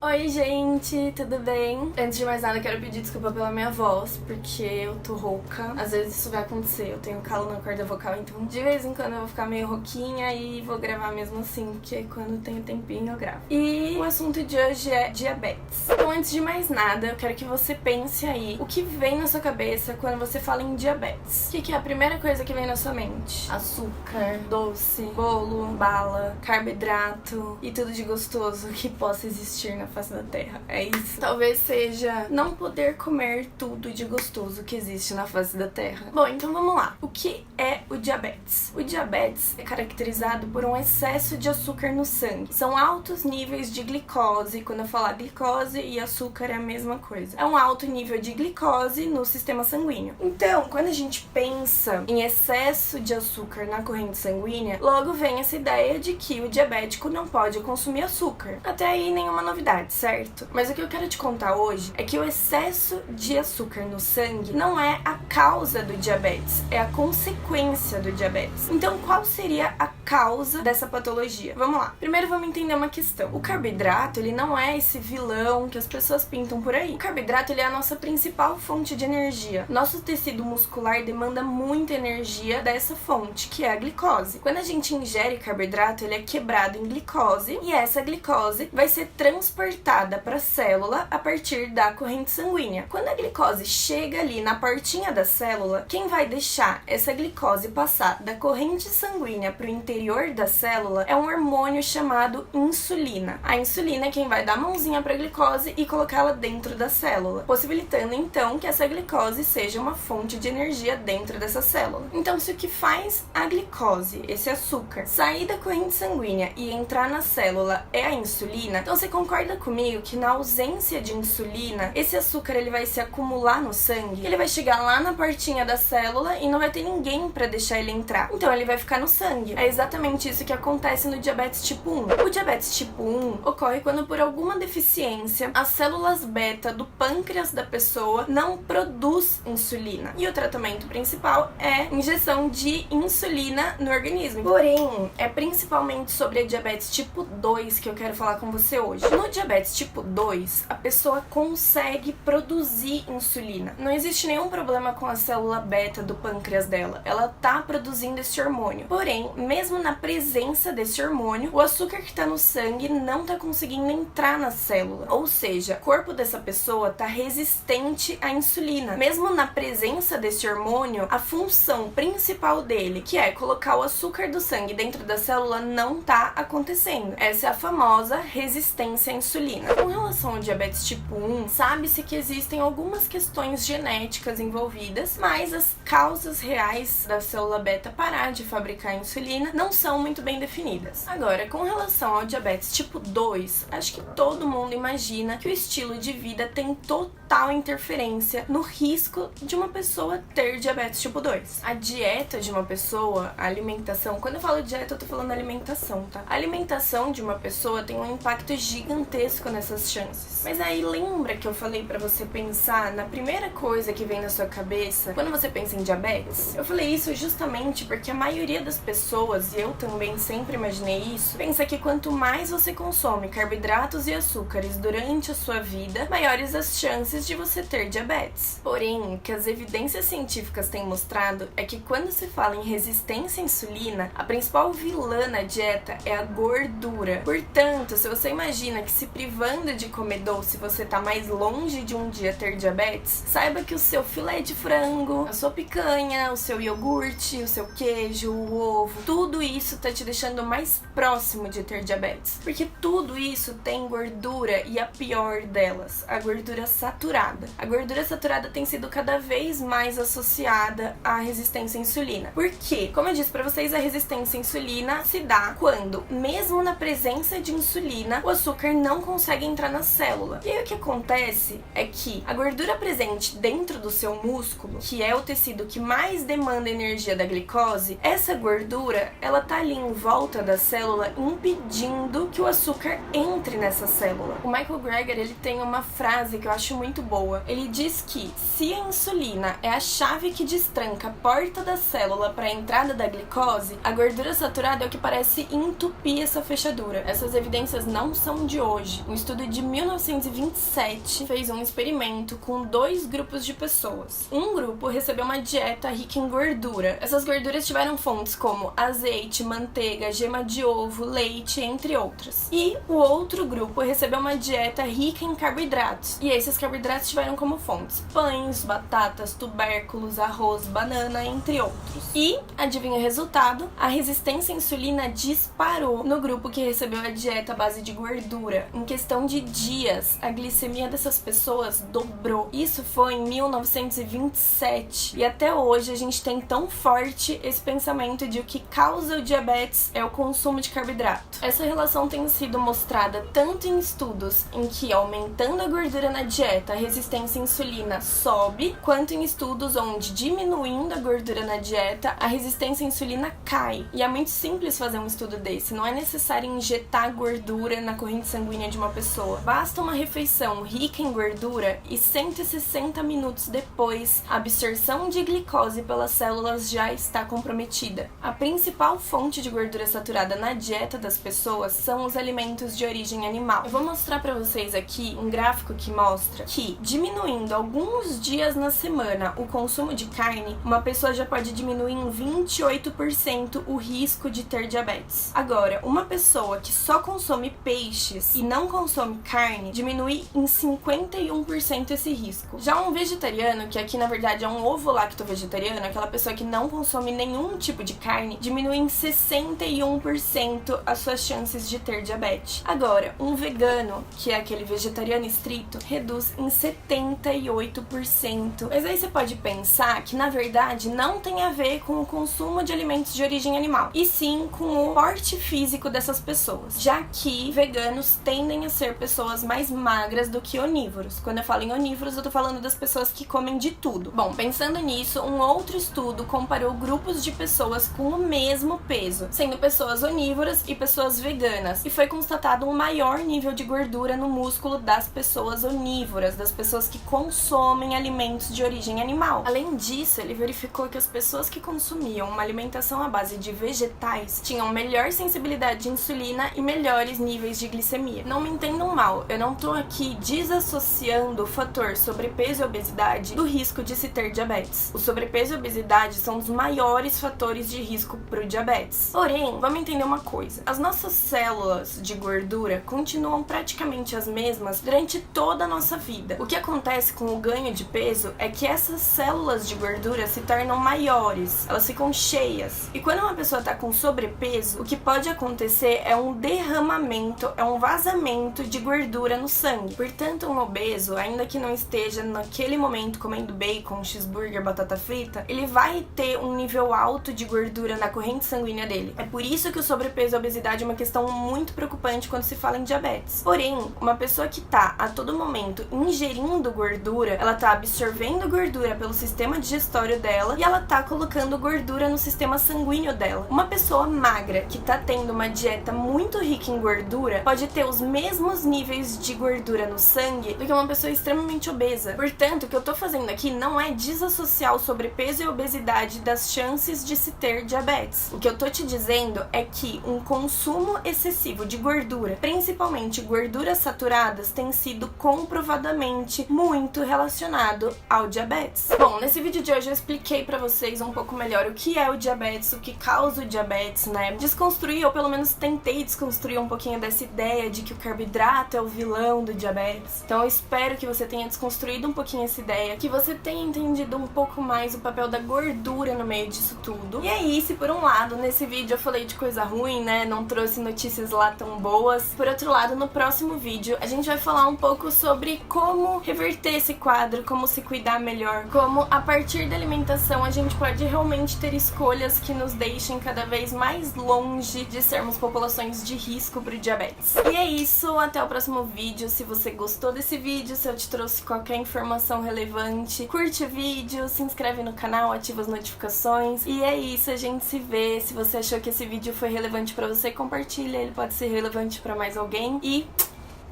Oi, gente, tudo bem? Antes de mais nada, quero pedir desculpa pela minha voz, porque eu tô rouca. Às vezes isso vai acontecer, eu tenho calo na corda vocal, então de vez em quando eu vou ficar meio rouquinha e vou gravar mesmo assim, porque quando tenho tempinho eu gravo. E o assunto de hoje é diabetes. Então, antes de mais nada, eu quero que você pense aí o que vem na sua cabeça quando você fala em diabetes. O que é a primeira coisa que vem na sua mente? Açúcar, doce, bolo, bala, carboidrato e tudo de gostoso que possa existir na face da terra. É isso. Talvez seja não poder comer tudo de gostoso que existe na face da terra. Bom, então vamos lá. O que é o diabetes? O diabetes é caracterizado por um excesso de açúcar no sangue. São altos níveis de glicose. Quando eu falar glicose e açúcar é a mesma coisa. É um alto nível de glicose no sistema sanguíneo. Então, quando a gente pensa em excesso de açúcar na corrente sanguínea, logo vem essa ideia de que o diabético não pode consumir açúcar. Até aí nenhuma novidade, certo? Mas o que eu quero te contar hoje é que o excesso de açúcar no sangue não é a causa do diabetes, é a consequência do diabetes. Então, qual seria a causa dessa patologia? Vamos lá. Primeiro vamos entender uma questão. O carboidrato, ele não é esse vilão que as pessoas pintam por aí. O carboidrato, ele é a nossa principal fonte de energia. Nosso tecido muscular demanda muita energia dessa fonte, que é a glicose. Quando a gente ingere carboidrato, ele é quebrado em glicose e essa glicose vai ser transportada para a célula a partir da corrente sanguínea. Quando a glicose chega ali na portinha da célula, quem vai deixar essa glicose passar da corrente sanguínea para o interior da célula é um hormônio chamado insulina. A insulina é quem vai dar a mãozinha para a glicose e colocá-la dentro da célula, possibilitando então que essa glicose seja uma fonte de energia dentro dessa célula. Então, se o que faz a glicose, esse açúcar, sair da corrente sanguínea e entrar na célula é a insulina, então você concorda comigo que na ausência de insulina, esse açúcar ele vai se acumular no sangue, ele vai chegar lá na portinha da célula e não vai ter ninguém para deixar ele entrar. Então ele vai ficar no sangue. É exatamente isso que acontece no diabetes tipo 1. O diabetes tipo 1 ocorre quando por alguma deficiência as células beta do pâncreas da pessoa não produz insulina. E o tratamento principal é injeção de insulina no organismo. Porém, é principalmente sobre a diabetes tipo 2 que eu quero falar com você hoje. No diabetes tipo 2, a pessoa consegue produzir insulina. Não existe nenhum problema com a célula beta do pâncreas dela. Ela tá produzindo esse hormônio. Porém, mesmo na presença desse hormônio, o açúcar que tá no sangue não tá conseguindo entrar na célula. Ou seja, o corpo dessa pessoa tá resistente à insulina. Mesmo na presença desse hormônio, a função principal dele, que é colocar o açúcar do sangue dentro da célula, não tá acontecendo. Essa é a famosa resistência à insulina. Com relação ao diabetes tipo 1, sabe-se que existem algumas questões genéticas envolvidas, mas as causas reais da célula beta parar de fabricar insulina não são muito bem definidas. Agora, com relação ao diabetes tipo 2, acho que todo mundo imagina que o estilo de vida tem total interferência no risco de uma pessoa ter diabetes tipo 2. A dieta de uma pessoa, a alimentação, quando eu falo dieta eu tô falando alimentação, tá? A alimentação de uma pessoa tem um impacto gigantesco nessas chances. Mas aí lembra que eu falei pra você pensar na primeira coisa que vem na sua cabeça quando você pensa em diabetes? Eu falei isso justamente porque a maioria das pessoas, e eu também sempre imaginei isso, pensa que quanto mais você consome carboidratos e açúcares durante a sua vida, maiores as chances de você ter diabetes. Porém, o que as evidências científicas têm mostrado é que quando se fala em resistência à insulina, a principal vilã na dieta é a gordura. Portanto, se você imagina que se privando de comer doce você tá mais longe de um dia ter diabetes, saiba que o seu filé de frango, a sua picanha, o seu iogurte, o seu queijo, o ovo, tudo isso tá te deixando mais próximo de ter diabetes. Porque tudo isso tem gordura e a pior delas, a gordura saturada. A gordura saturada tem sido cada vez mais associada à resistência à insulina. Por quê? Como eu disse pra vocês, a resistência à insulina se dá quando, mesmo na presença de insulina, o açúcar não consegue entrar na célula. E aí o que acontece é que a gordura presente dentro do seu músculo, que é o tecido que mais demanda energia da glicose, essa gordura, ela tá ali em volta da célula impedindo que o açúcar entre nessa célula. O Michael Greger, ele tem uma frase que eu acho muito boa. Ele diz que se a insulina é a chave que destranca a porta da célula para a entrada da glicose, a gordura saturada é o que parece entupir essa fechadura. Essas evidências não são de hoje. hoje. Um estudo de 1927 fez um experimento com 2 grupos de pessoas. Um grupo recebeu uma dieta rica em gordura. Essas gorduras tiveram fontes como azeite, manteiga, gema de ovo, leite, entre outras. E o outro grupo recebeu uma dieta rica em carboidratos. E esses carboidratos tiveram como fontes pães, batatas, tubérculos, arroz, banana, entre outros. E, adivinha o resultado? A resistência à insulina disparou no grupo que recebeu a dieta à base de gordura. Em questão de dias, a glicemia dessas pessoas dobrou. Isso foi em 1927. E até hoje a gente tem tão forte esse pensamento de o que causa o diabetes é o consumo de carboidrato. Essa relação tem sido mostrada tanto em estudos em que, aumentando a gordura na dieta, a resistência à insulina sobe, quanto em estudos onde, diminuindo a gordura na dieta, a resistência à insulina cai. E é muito simples fazer um estudo desse, não é necessário injetar gordura na corrente sanguínea de uma pessoa. Basta uma refeição rica em gordura e 160 minutos depois, a absorção de glicose pelas células já está comprometida. A principal fonte de gordura saturada na dieta das pessoas são os alimentos de origem animal. Eu vou mostrar para vocês aqui um gráfico que mostra que, diminuindo alguns dias na semana o consumo de carne, uma pessoa já pode diminuir em 28% o risco de ter diabetes. Agora, uma pessoa que só consome peixes e não consome carne, diminui em 51% esse risco. Já um vegetariano, que aqui na verdade é um ovo-lacto-vegetariano, aquela pessoa que não consome nenhum tipo de carne, diminui em 61% as suas chances de ter diabetes. Agora, um vegano, que é aquele vegetariano estrito, reduz em 78%. Mas aí você pode pensar que na verdade não tem a ver com o consumo de alimentos de origem animal, e sim com o porte físico dessas pessoas, já que veganos tendem a ser pessoas mais magras do que onívoros. Quando eu falo em onívoros, eu tô falando das pessoas que comem de tudo. Bom, pensando nisso, um outro estudo comparou grupos de pessoas com o mesmo peso, sendo pessoas onívoras e pessoas veganas, e foi constatado um maior nível de gordura no músculo das pessoas onívoras, das pessoas que consomem alimentos de origem animal. Além disso, ele verificou que as pessoas que consumiam uma alimentação à base de vegetais tinham melhor sensibilidade de insulina e melhores níveis de glicemia. Não me entendam mal, eu não tô aqui desassociando o fator sobrepeso e obesidade do risco de se ter diabetes. O sobrepeso e obesidade são os maiores fatores de risco para o diabetes. Porém, vamos entender uma coisa. As nossas células de gordura continuam praticamente as mesmas durante toda a nossa vida. O que acontece com o ganho de peso é que essas células de gordura se tornam maiores, elas ficam cheias. E quando uma pessoa está com sobrepeso, o que pode acontecer é um derramamento, é um vazamento de gordura no sangue. Portanto, um obeso, ainda que não esteja naquele momento comendo bacon, cheeseburger, batata frita, ele vai ter um nível alto de gordura na corrente sanguínea dele. É por isso que o sobrepeso e a obesidade é uma questão muito preocupante quando se fala em diabetes. Porém, uma pessoa que tá a todo momento ingerindo gordura, ela tá absorvendo gordura pelo sistema digestório dela e ela tá colocando gordura no sistema sanguíneo dela. Uma pessoa magra que tá tendo uma dieta muito rica em gordura pode ter os mesmos níveis de gordura no sangue do que uma pessoa extremamente obesa. Portanto, o que eu tô fazendo aqui não é desassociar o sobrepeso e a obesidade das chances de se ter diabetes. O que eu tô te dizendo é que um consumo excessivo de gordura, principalmente gorduras saturadas, tem sido comprovadamente muito relacionado ao diabetes. Bom, nesse vídeo de hoje eu expliquei pra vocês um pouco melhor o que é o diabetes, o que causa o diabetes, né? Desconstruí, ou pelo menos tentei desconstruir um pouquinho dessa ideia de que o carboidrato é o vilão do diabetes. Então eu espero que você tenha desconstruído um pouquinho essa ideia, que você tenha entendido um pouco mais o papel da gordura no meio disso tudo. E aí, se por um lado, nesse vídeo eu falei de coisa ruim, né? Não trouxe notícias lá tão boas. Por outro lado, no próximo vídeo, a gente vai falar um pouco sobre como reverter esse quadro, como se cuidar melhor, como a partir da alimentação a gente pode realmente ter escolhas que nos deixem cada vez mais longe de sermos populações de risco pro diabetes. E é isso, até o próximo vídeo. Se você gostou desse vídeo, se eu te trouxe qualquer informação relevante, curte o vídeo, se inscreve no canal, ativa as notificações. E é isso, a gente se vê. Se você achou que esse vídeo foi relevante pra você, compartilha, ele pode ser relevante pra mais alguém. E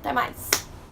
até mais!